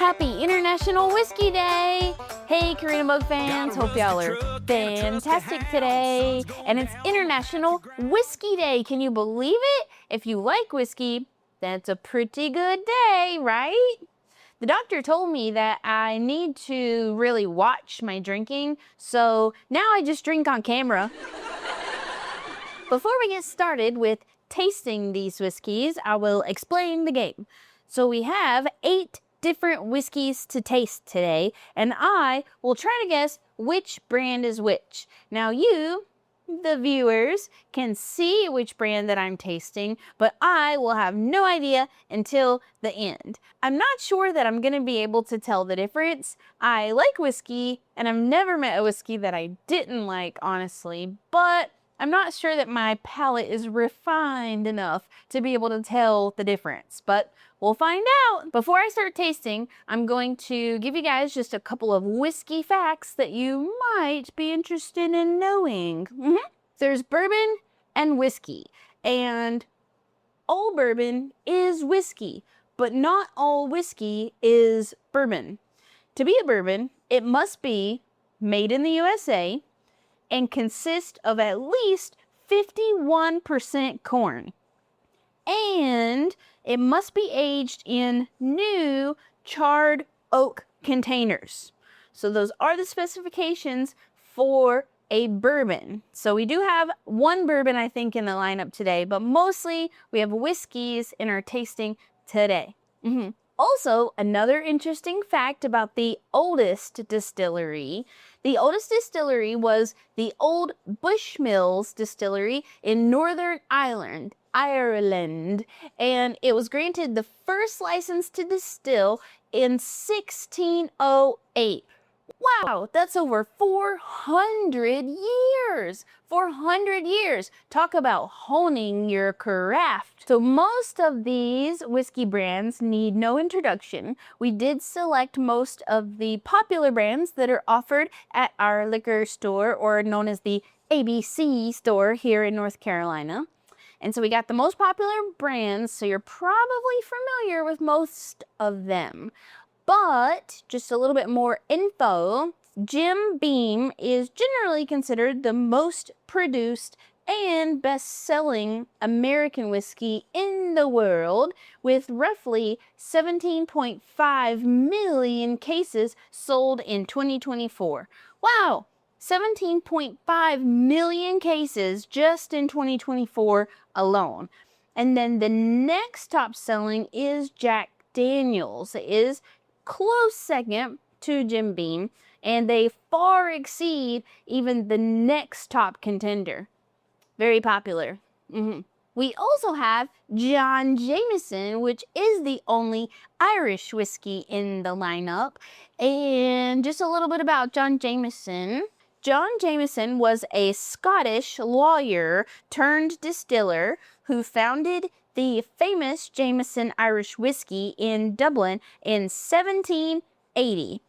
Happy International Whiskey Day! Hey CoreniaBug fans, hope y'all are fantastic today. And it's International Whiskey Day. Can you believe it? If you like whiskey, that's a pretty good day, right? The doctor told me that I need to really watch my drinking, so now I just drink on camera. Before we get started with tasting these whiskeys, I will explain the game. So we have 8 different whiskeys to taste today, and I will try to guess which brand is which. Now you, the viewers, can see which brand that I'm tasting, but I will have no idea until the end. I'm not sure that I'm going to be able to tell the difference. I like whiskey, and I've never met a whiskey that I didn't like, honestly, but I'm not sure that my palate is refined enough to be able to tell the difference, but we'll find out. Before I start tasting, I'm going to give you guys just a couple of whiskey facts that you might be interested in knowing. There's bourbon and whiskey, and all bourbon is whiskey, but not all whiskey is bourbon. To be a bourbon, it must be made in the USA and consist of at least 51% corn. And it must be aged in new charred oak containers. So those are the specifications for a bourbon. So we do have one bourbon, I think, in the lineup today, but mostly we have whiskeys in our tasting today. Also, another interesting fact about the oldest distillery. The oldest distillery was the Old Bushmills Distillery in Northern Ireland, and it was granted the first license to distill in 1608. Wow, that's over 400 years! 400 years! Talk about honing your craft. So most of these whiskey brands need no introduction. We did select most of the popular brands that are offered at our liquor store, or known as the ABC store here in North Carolina. And so we got the most popular brands, so you're probably familiar with most of them. But just a little bit more info, Jim Beam is generally considered the most produced and best-selling American whiskey in the world, with roughly 17.5 million cases sold in 2024. Wow! 17.5 million cases just in 2024 alone. And then the next top selling is Jack Daniels. It is close second to Jim Beam, and they far exceed even the next top contender. Very popular. We also have John Jameson, which is the only Irish whiskey in the lineup. And just a little bit about John Jameson. John Jameson was a Scottish lawyer turned distiller who founded the famous Jameson Irish whiskey in Dublin in 1780,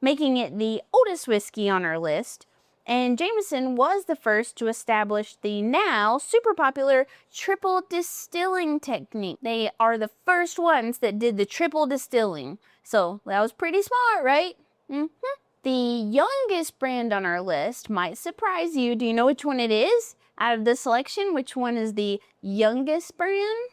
making it the oldest whiskey on our list. And Jameson was the first to establish the now super popular triple distilling technique. They are the first ones that did the triple distilling. So that was pretty smart, right? The youngest brand on our list might surprise you. Do you know which one it is? Out of the selection, which one is the youngest brand?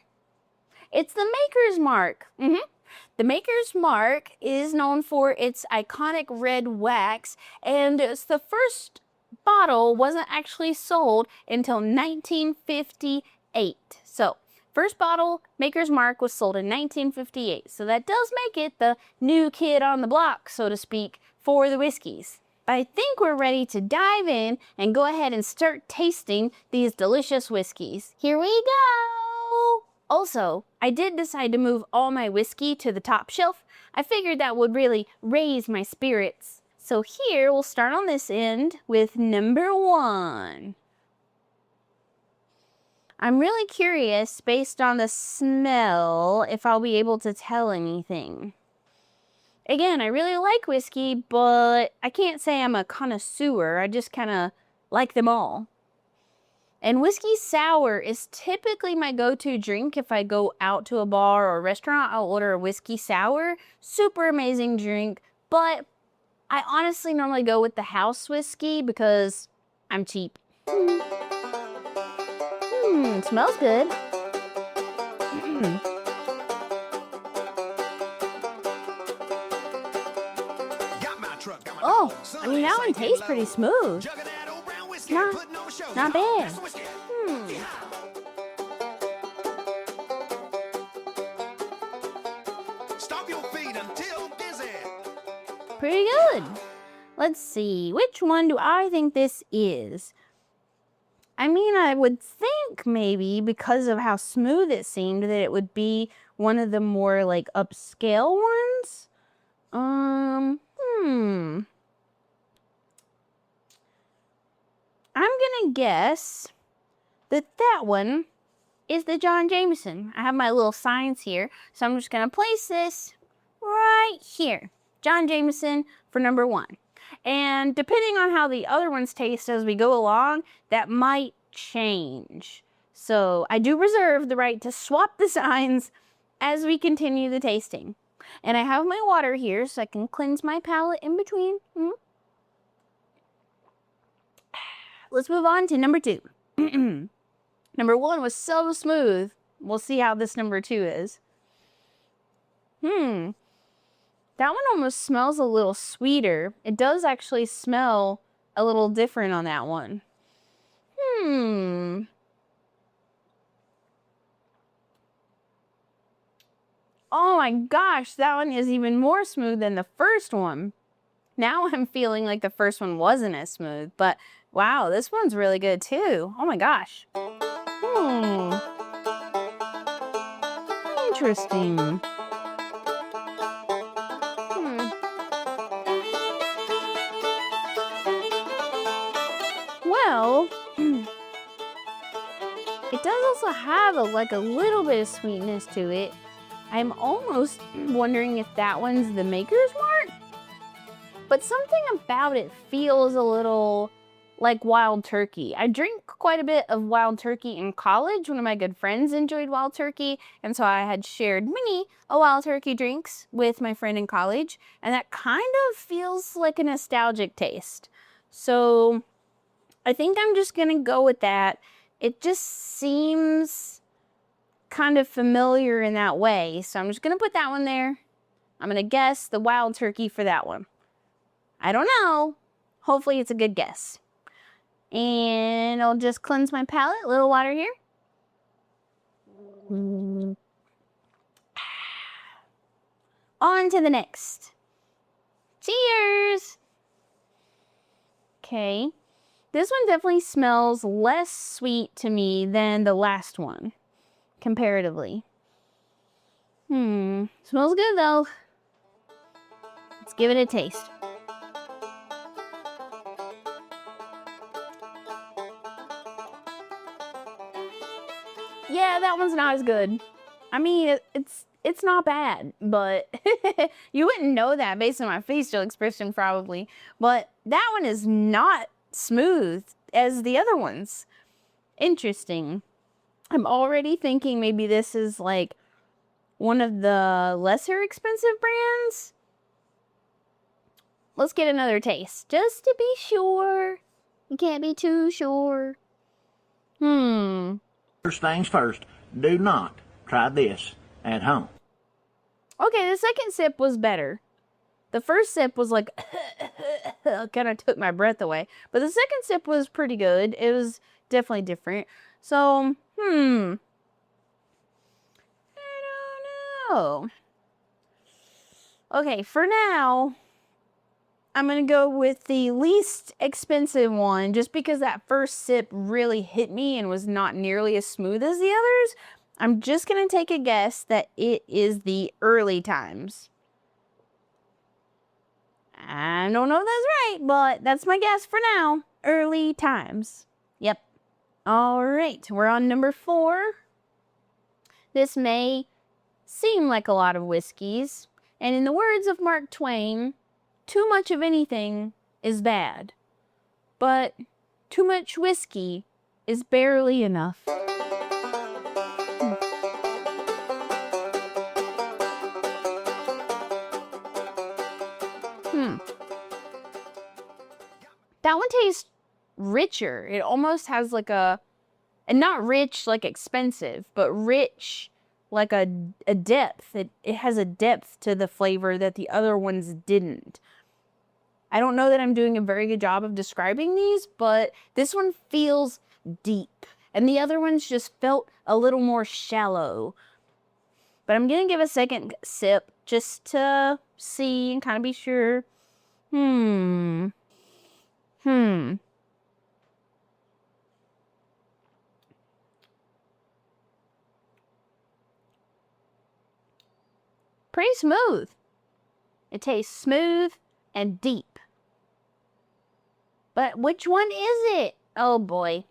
It's the Maker's Mark. The Maker's Mark is known for its iconic red wax, and it's the first bottle wasn't actually sold until 1958. So, first bottle, Maker's Mark, was sold in 1958. So that does make it the new kid on the block, so to speak, for the whiskeys. I think we're ready to dive in and go ahead and start tasting these delicious whiskeys. Here we go! Also, I did decide to move all my whiskey to the top shelf. I figured that would really raise my spirits. So here, we'll start on this end with number 1. I'm really curious, based on the smell, if I'll be able to tell anything. Again, I really like whiskey, but I can't say I'm a connoisseur. I just kind of like them all. And whiskey sour is typically my go-to drink if I go out to a bar or a restaurant. I'll order a whiskey sour. Super amazing drink, but I honestly normally go with the house whiskey because I'm cheap. Smells good. Oh, I mean, that one tastes pretty smooth. Not bad. Pretty good. Let's see, which one do I think this is? I mean, I would think maybe because of how smooth it seemed that it would be one of the more like upscale ones. I'm gonna guess that that one is the John Jameson. I have my little signs here, so I'm just gonna place this right here. John Jameson for number 1. And depending on how the other ones taste as we go along, that might change. So I do reserve the right to swap the signs as we continue the tasting. And I have my water here so I can cleanse my palate in between. Let's move on to number 2. Number 1 was so smooth. We'll see how this number 2 is. That one almost smells a little sweeter. It does actually smell a little different on that one. Oh my gosh, that one is even more smooth than the first one. Now I'm feeling like the first one wasn't as smooth, but wow, this one's really good too. Oh my gosh. Interesting. Well, it does also have a little bit of sweetness to it. I'm almost wondering if that one's the maker's mark, but something about it feels a little like wild turkey. I drink quite a bit of wild turkey in college. One of my good friends enjoyed wild turkey, and so I had shared many wild turkey drinks with my friend in college, and that kind of feels like a nostalgic taste. So I think I'm just gonna go with that. It just seems kind of familiar in that way, so I'm just gonna put that one there. I'm gonna guess the wild turkey for that one. I don't know. Hopefully it's a good guess. And I'll just cleanse my palate. A little water here. On to the next. Cheers! Okay. This one definitely smells less sweet to me than the last one, comparatively. Smells good though. Let's give it a taste. Yeah, that one's not as good. I mean, it's not bad, but you wouldn't know that based on my facial expression probably. But that one is not smooth as the other ones. Interesting. I'm already thinking maybe this is like one of the lesser expensive brands. Let's get another taste just to be sure. You can't be too sure. First things first, do not try this at home. Okay, the second sip was better. The first sip was like, kind of took my breath away. But the second sip was pretty good. It was definitely different. So, I don't know. Okay, for now, I'm going to go with the least expensive one just because that first sip really hit me and was not nearly as smooth as the others. I'm just going to take a guess that it is the Early Times. I don't know if that's right, but that's my guess for now. Early Times. Yep. All right, we're on number 4. This may seem like a lot of whiskeys, and in the words of Mark Twain, too much of anything is bad, but too much whiskey is barely enough. That one tastes richer. It almost has like a, and not rich like expensive, but rich like a depth. It has a depth to the flavor that the other ones didn't. I don't know that I'm doing a very good job of describing these, but this one feels deep. And the other ones just felt a little more shallow. But I'm going to give a second sip just to see and kind of be sure. Pretty smooth. It tastes smooth and deep. But which one is it? Oh boy.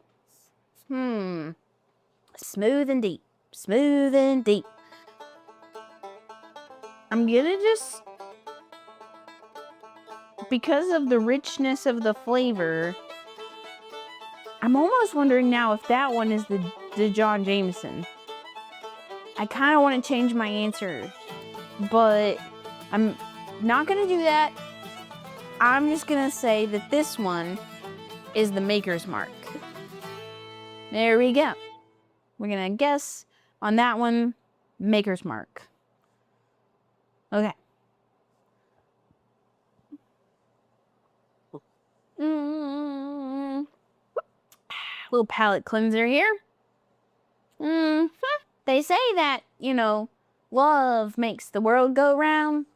Smooth and deep. Smooth and deep. I'm gonna just, because of the richness of the flavor, I'm almost wondering now if that one is the John Jameson. I kind of want to change my answer, but I'm not gonna do that. I'm just gonna say that this one is the Maker's Mark. There we go. We're gonna guess on that one, Maker's Mark. Okay. Little palate cleanser here. They say that, you know, love makes the world go round,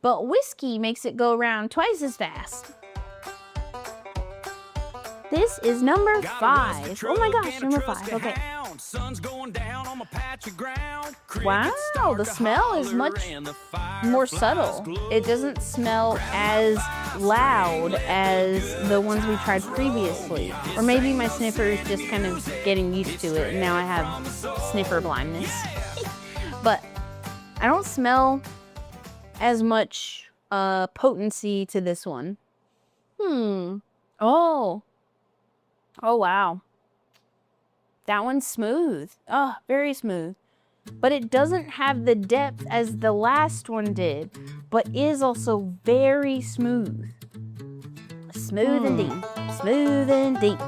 but whiskey makes it go round twice as fast. This is number 5. Oh my gosh, number 5. Okay. Wow, the smell is much more subtle. It doesn't smell as loud as the ones we tried previously. Or maybe my sniffer is just kind of getting used to it and now I have sniffer blindness. But I don't smell as much potency to this one. Oh wow. That one's smooth. Oh, very smooth. But it doesn't have the depth as the last one did, but is also very smooth. Smooth and deep. Smooth and deep.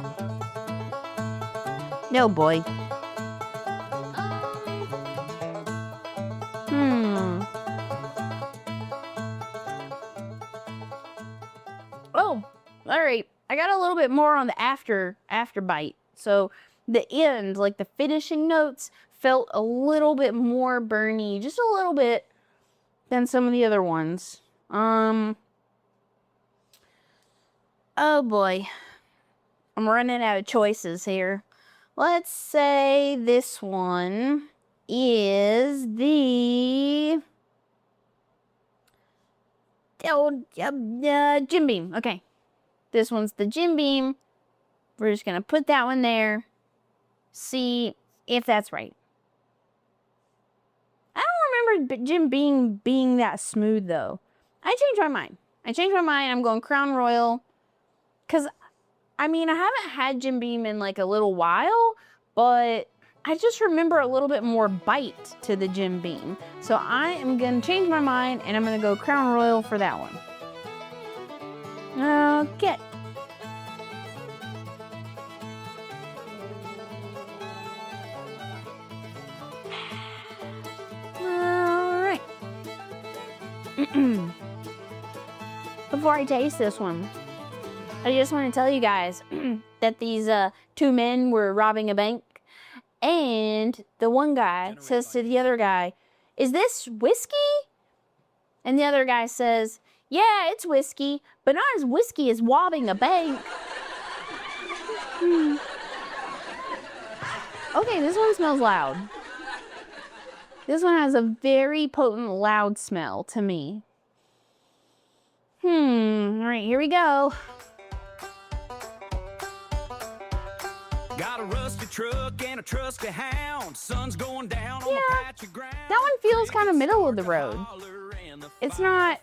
No boy. Oh, all right. I got a little bit more on the after bite. So the end, like the finishing notes, felt a little bit more burny, just a little bit, than some of the other ones. Oh boy. I'm running out of choices here. Let's say this one is the Jim Beam. Okay. This one's the Jim Beam. We're just going to put that one there. See if that's right. I don't remember Jim Beam being that smooth, though. I changed my mind. I'm going Crown Royal. Because, I mean, I haven't had Jim Beam in like a little while, but I just remember a little bit more bite to the Jim Beam. So I am going to change my mind, and I'm going to go Crown Royal for that one. Okay. All right. Before I taste this one, I just want to tell you guys that these 2 men were robbing a bank, and the one guy says to the other guy, "Is this whiskey?" And the other guy says, "Yeah, it's whiskey, but not as whiskey as robbing a bank." Okay, this one smells loud. This one has a very potent, loud smell to me. All right, here we go. Got a rusty truck and a trusty hound. Sun's going down on the patch of ground. That one feels kind of middle of the road. It's not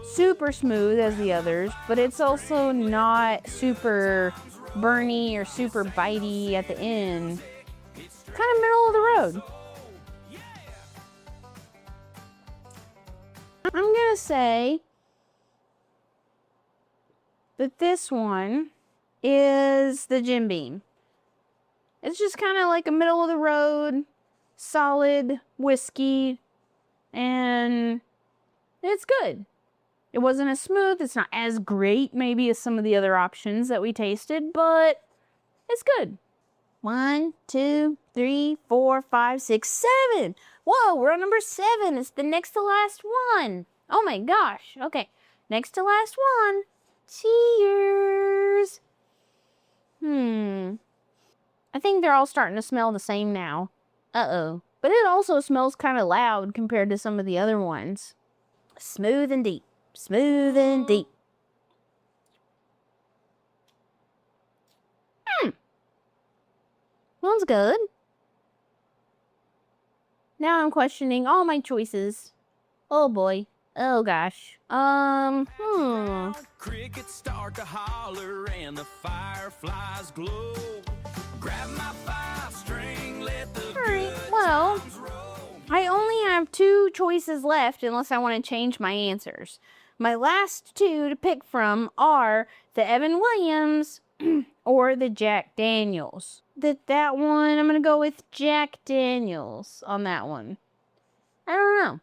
super smooth as the others, but it's also not super burny or super bitey at the end. Kind of middle of the road. I'm gonna say that this one is the Jim Beam. It's just kind of like a middle of the road, solid whiskey, and it's good. It wasn't as smooth. It's not as great maybe as some of the other options that we tasted, but it's good. 1, 2, 3, 4, 5, 6, 7. Whoa, we're on number 7. It's the next to last one. Oh my gosh. Okay, next to last one. Cheers. I think they're all starting to smell the same now. Uh-oh. But it also smells kind of loud compared to some of the other ones. Smooth and deep. Smooth and deep. Smells good. Now I'm questioning all my choices. Oh boy. Oh gosh. Crickets start to holler and the fireflies glow. Grab my 5-string, let the Alright, well, I only have 2 choices left unless I want to change my answers. My last 2 to pick from are the Evan Williams or the Jack Daniels. That one, I'm going to go with Jack Daniels on that one. I don't know.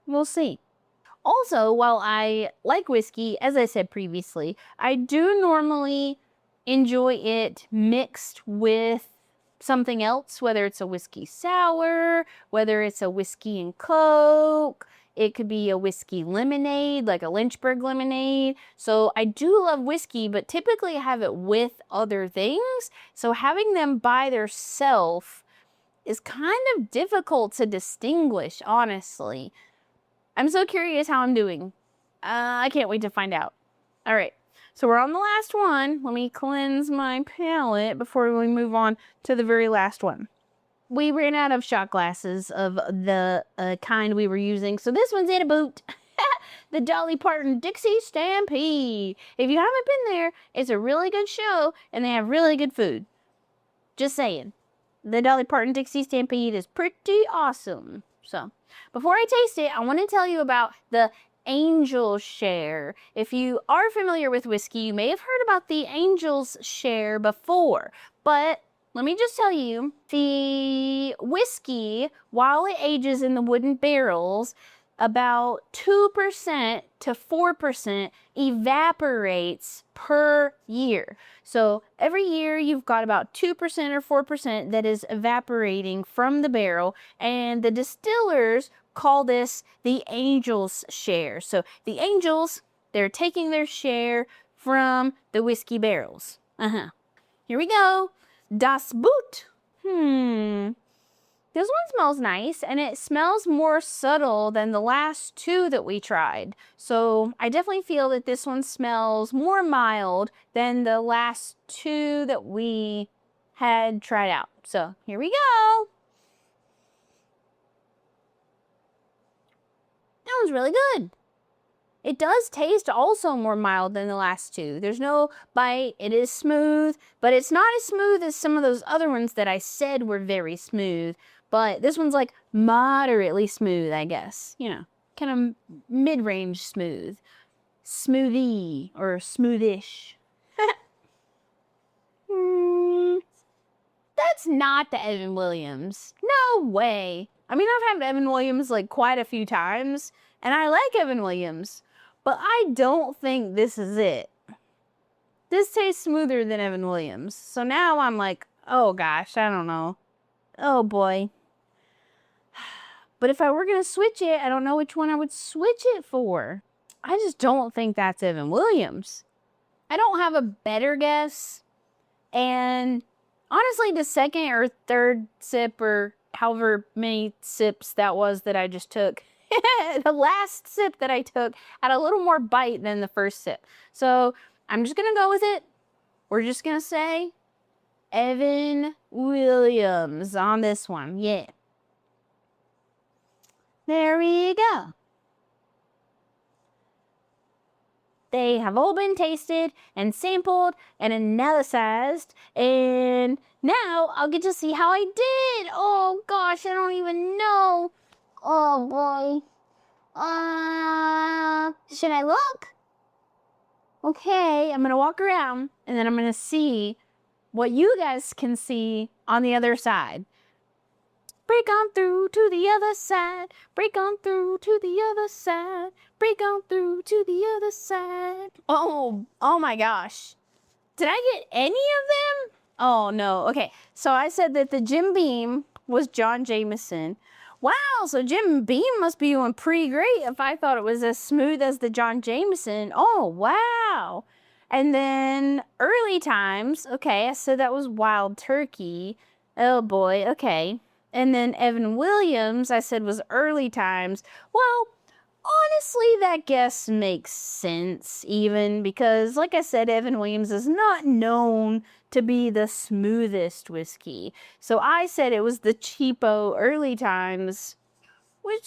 We'll see. Also, while I like whiskey, as I said previously, I do normally enjoy it mixed with something else, whether it's a whiskey sour, whether it's a whiskey and Coke. It could be a whiskey lemonade, like a Lynchburg lemonade. So I do love whiskey, but typically I have it with other things. So having them by themselves is kind of difficult to distinguish, honestly. I'm so curious how I'm doing. I can't wait to find out. All right, so we're on the last one. Let me cleanse my palate before we move on to the very last one. We ran out of shot glasses of the kind we were using, so this one's in a boot. The Dolly Parton Dixie Stampede. If you haven't been there, it's a really good show, and they have really good food. Just saying. The Dolly Parton Dixie Stampede is pretty awesome. So, before I taste it, I want to tell you about the Angel's Share. If you are familiar with whiskey, you may have heard about the Angel's Share before, but let me just tell you, the whiskey, while it ages in the wooden barrels, about 2% to 4% evaporates per year. So every year you've got about 2% or 4% that is evaporating from the barrel, and the distillers call this the Angel's Share. So the angels, they're taking their share from the whiskey barrels. Here we go. Das Boot. This one smells nice, and it smells more subtle than the last 2 that we tried. So I definitely feel that this one smells more mild than the last 2 that we had tried out. So here we go. That one's really good. It does taste also more mild than the last 2. There's no bite. It is smooth, but it's not as smooth as some of those other ones that I said were very smooth. But this one's like moderately smooth, I guess. You know, kind of mid-range smooth. Smoothie or smoothish. That's not the Evan Williams. No way. I mean, I've had Evan Williams like quite a few times, and I like Evan Williams, but I don't think this is it. This tastes smoother than Evan Williams. So now I'm like, oh gosh, I don't know. Oh boy. But if I were going to switch it, I don't know which one I would switch it for. I just don't think that's Evan Williams. I don't have a better guess. And honestly, the second or third sip, or however many sips that was that I just took, the last sip that I took had a little more bite than the first sip. So I'm just going to go with it. We're just going to say Evan Williams on this one. Yeah. There we go. They have all been tasted and sampled and analyzed, and now I'll get to see how I did. Oh gosh, I don't even know. Oh boy. Should I look? Okay, I'm gonna walk around and then I'm gonna see what you guys can see on the other side. Break on through to the other side. Break on through to the other side. Break on through to the other side. Oh my gosh. Did I get any of them? Oh no. Okay, so I said that the Jim Beam was John Jameson. Wow, so Jim Beam must be doing pretty great if I thought it was as smooth as the John Jameson. Oh, wow. And then early times, okay, I said that was Wild Turkey. Oh boy, okay. And then Evan Williams, I said was early times. Well, honestly, that guess makes sense even because, like I said, Evan Williams is not known to be the smoothest whiskey. So I said it was the cheapo early times, which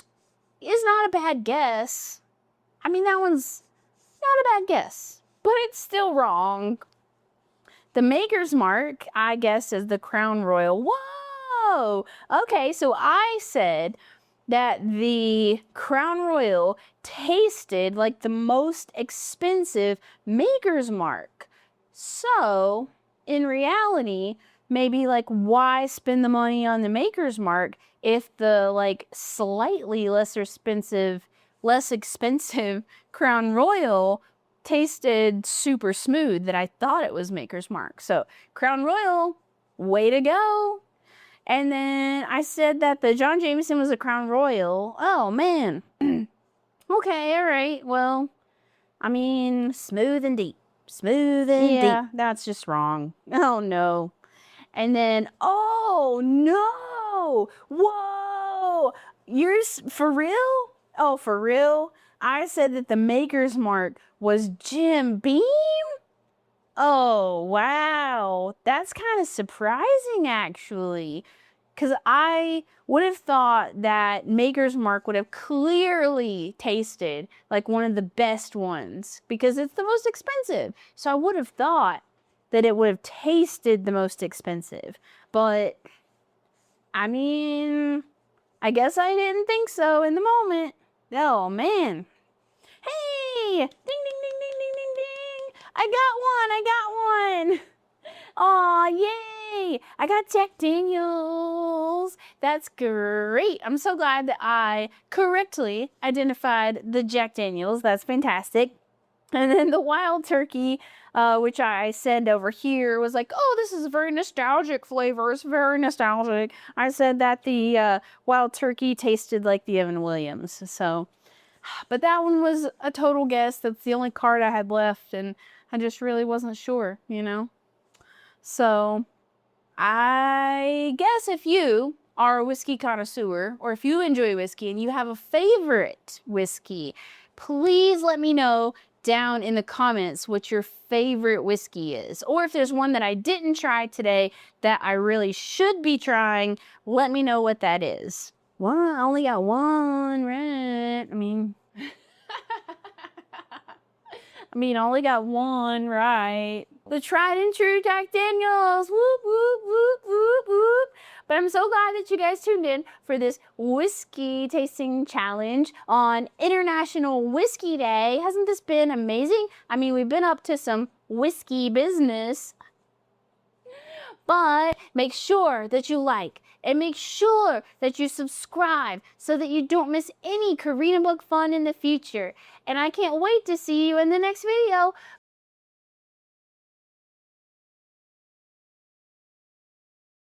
is not a bad guess. I mean, that one's not a bad guess, but it's still wrong. The Maker's Mark, I guess, is the Crown Royal. Whoa! Okay, so I said that the Crown Royal tasted like the most expensive Maker's Mark. So, in reality, maybe like why spend the money on the Maker's Mark if the like slightly less expensive Crown Royal tasted super smooth that I thought it was Maker's Mark. So, Crown Royal, way to go. And then I said that the John Jameson was a Crown Royal. Oh, man. Okay, all right. Well, I mean, smooth and deep. Smooth and deep. Yeah, that's just wrong. Oh, no. And then, oh, no. Whoa. Yours, for real? Oh, for real? I said that the Maker's Mark was Jim Beam? Oh, wow. That's kind of surprising, actually. Because I would have thought that Maker's Mark would have clearly tasted like one of the best ones. Because it's the most expensive. So I would have thought that it would have tasted the most expensive. But, I mean, I guess I didn't think so in the moment. Oh, man. Hey! Ding, ding, ding, ding, ding, ding, ding! I got one! Aw, yay! I got Jack Daniels. That's great. I'm so glad that I correctly identified the Jack Daniels. That's fantastic. And then the Wild Turkey, which I said over here, was like, oh, this is a very nostalgic flavor. It's very nostalgic. I said that the Wild Turkey tasted like the Evan Williams. So, but that one was a total guess. That's the only card I had left, and I just really wasn't sure, you know? So, I guess if you are a whiskey connoisseur, or if you enjoy whiskey and you have a favorite whiskey, please let me know down in the comments what your favorite whiskey is. Or if there's one that I didn't try today that I really should be trying, let me know what that is. Well, I only got one right. I mean, I only got one right. The tried and true Jack Daniels. Whoop, whoop, whoop, whoop, whoop. But I'm so glad that you guys tuned in for this whiskey tasting challenge on International Whiskey Day. Hasn't this been amazing? I mean, we've been up to some whiskey business. But make sure that you like and make sure that you subscribe so that you don't miss any CoreniaBug fun in the future. And I can't wait to see you in the next video.